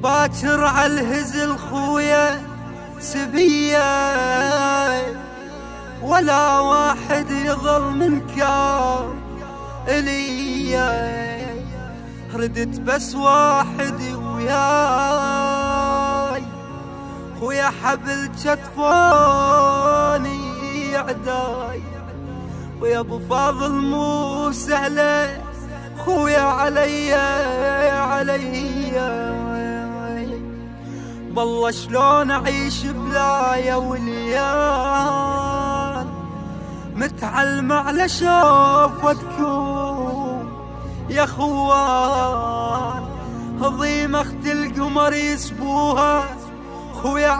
باكر عالهزل خويا سبية، ولا واحد يظل من كار إليا. ردت بس واحد وياي، خويا حبل كتفوني عداي. ويا ابو فاضل مو سهله خويا عليا والله شلون اعيش بلايا وليال. متعلم على شوفتكم يا خوان، هضيم اخت القمر يسبوها خويا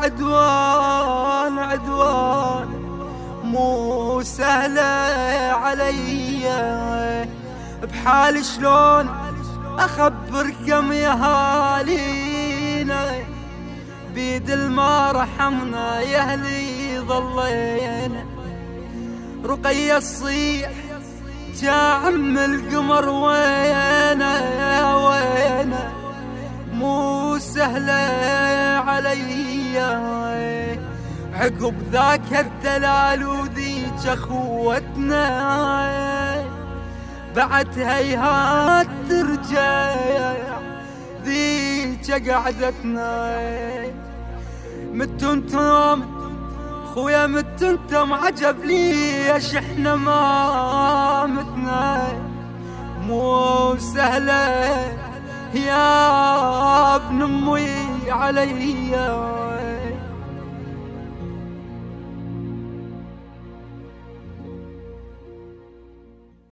عدوان مو سهلة عليا. بحال شلون اخبركم يا هالينا، بيد الما رحمنا يا اهلي ظلينا. رقية الصيح جا عم القمر وينا مو سهلة عليا. عقب ذاك الدلال وذيك اخوتنا، بعد هيهات ترجع ذيك قعدتنا. متنتم خويا متنتم، عجب ليش احنا ما متنا. مو سهلة يا ابن امي عليا.